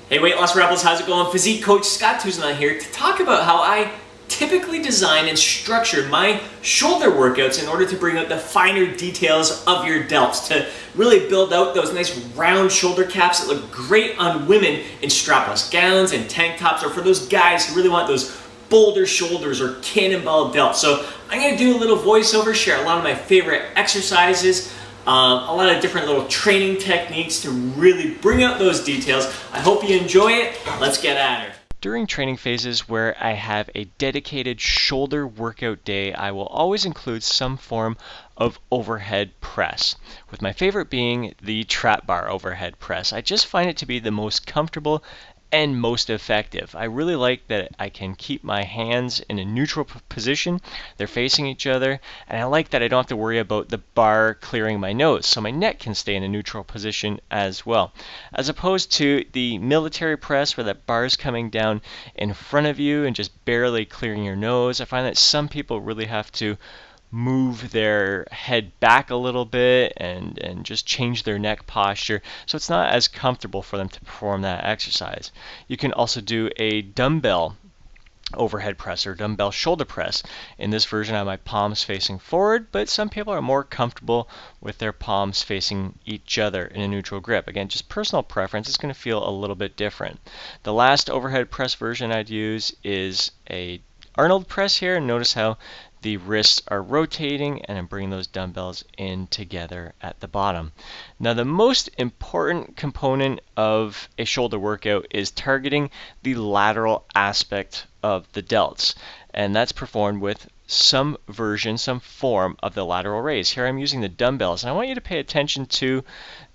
Hey weight loss rebels, how's it going? Physique coach Scott Tuzan here to talk about how I typically design and structure my shoulder workouts in order to bring out the finer details of your delts, to really build out those nice round shoulder caps that look great on women in strapless gowns and tank tops, or for those guys who really want those boulder shoulders or cannonball delts. So I'm going to do a little voiceover, share a lot of my favorite exercises, a lot of different little training techniques to really bring out those details. I hope you enjoy it. Let's get at it. During training phases where I have a dedicated shoulder workout day, I will always include some form of overhead press, with my favorite being the trap bar overhead press. I just find it to be the most comfortable and most effective. I really like that I can keep my hands in a neutral position. They're facing each other, and I like that I don't have to worry about the bar clearing my nose, so my neck can stay in a neutral position as well. As opposed to the military press where that bar is coming down in front of you and just barely clearing your nose. I find that some people really have to move their head back a little bit and just change their neck posture, so it's not as comfortable for them to perform that exercise. You can also do a dumbbell overhead press or dumbbell shoulder press. In this version I have my palms facing forward, but some people are more comfortable with their palms facing each other in a neutral grip. Again, just personal preference. It's going to feel a little bit different. The last overhead press version I'd use is a Arnold press here. Notice how the wrists are rotating, and I'm bringing those dumbbells in together at the bottom. Now, the most important component of a shoulder workout is targeting the lateral aspect of the delts, and that's performed with some version, some form of the lateral raise. Here I'm using the dumbbells, and I want you to pay attention to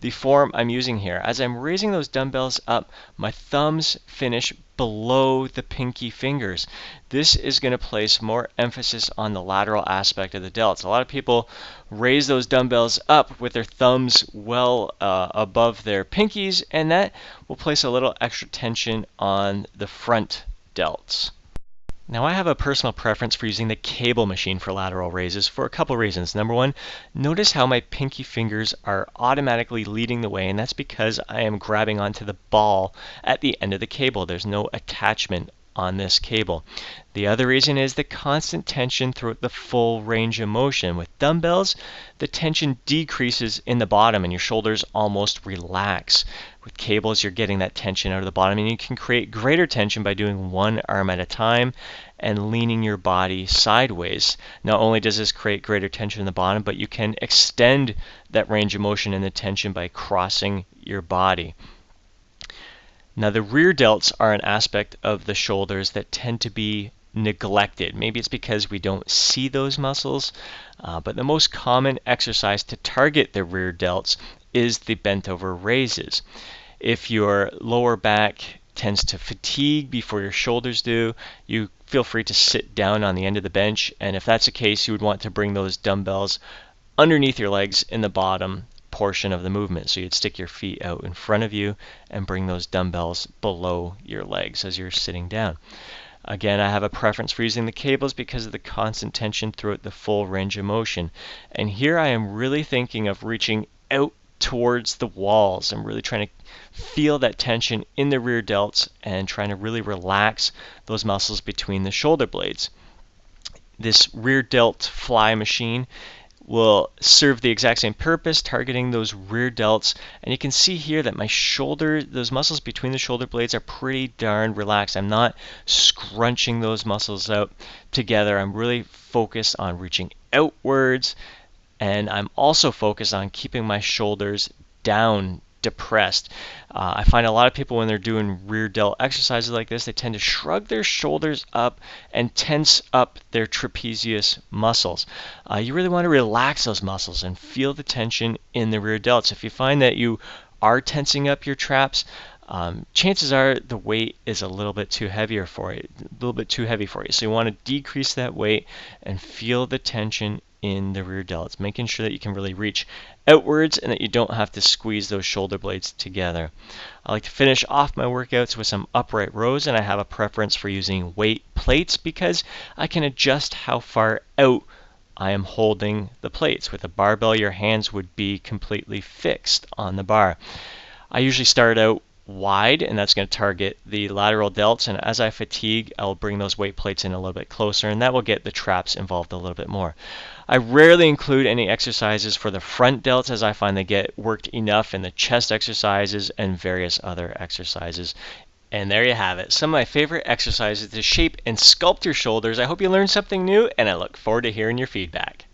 the form I'm using here. As I'm raising those dumbbells up, my thumbs finish below the pinky fingers. This is going to place more emphasis on the lateral aspect of the delts. A lot of people raise those dumbbells up with their thumbs well above their pinkies, and that will place a little extra tension on the front delts. Now, I have a personal preference for using the cable machine for lateral raises for a couple reasons. Number one, notice how my pinky fingers are automatically leading the way, and that's because I am grabbing onto the ball at the end of the cable. There's no attachment on this cable. The other reason is the constant tension throughout the full range of motion. With dumbbells, the tension decreases in the bottom and your shoulders almost relax. With cables, you're getting that tension out of the bottom, and you can create greater tension by doing one arm at a time and leaning your body sideways. Not only does this create greater tension in the bottom, but you can extend that range of motion and the tension by crossing your body. Now, the rear delts are an aspect of the shoulders that tend to be neglected. Maybe it's because we don't see those muscles, but the most common exercise to target the rear delts is the bent over raises. If your lower back tends to fatigue before your shoulders do, you feel free to sit down on the end of the bench, and if that's the case, you would want to bring those dumbbells underneath your legs in the bottom portion of the movement. So you'd stick your feet out in front of you and bring those dumbbells below your legs as you're sitting down. Again, I have a preference for using the cables because of the constant tension throughout the full range of motion. And here I am really thinking of reaching out towards the walls. I'm really trying to feel that tension in the rear delts and trying to really relax those muscles between the shoulder blades. This rear delt fly machine will serve the exact same purpose, targeting those rear delts. And you can see here that my shoulder, those muscles between the shoulder blades are pretty darn relaxed. I'm not scrunching those muscles out together. I'm really focused on reaching outwards, and I'm also focused on keeping my shoulders down, depressed. I find a lot of people when they're doing rear delt exercises like this, they tend to shrug their shoulders up and tense up their trapezius muscles. You really want to relax those muscles and feel the tension in the rear delts. If you find that you are tensing up your traps, chances are the weight is a little bit too heavy for you. So you want to decrease that weight and feel the tension in the rear delts, making sure that you can really reach outwards and that you don't have to squeeze those shoulder blades together. I like to finish off my workouts with some upright rows, and I have a preference for using weight plates because I can adjust how far out I am holding the plates. With a barbell, your hands would be completely fixed on the bar. I usually start out wide, and that's going to target the lateral delts, and as I fatigue, I'll bring those weight plates in a little bit closer, and that will get the traps involved a little bit more. I rarely include any exercises for the front delts, as I find they get worked enough in the chest exercises and various other exercises. And there you have it, some of my favorite exercises to shape and sculpt your shoulders. I hope you learned something new, and I look forward to hearing your feedback.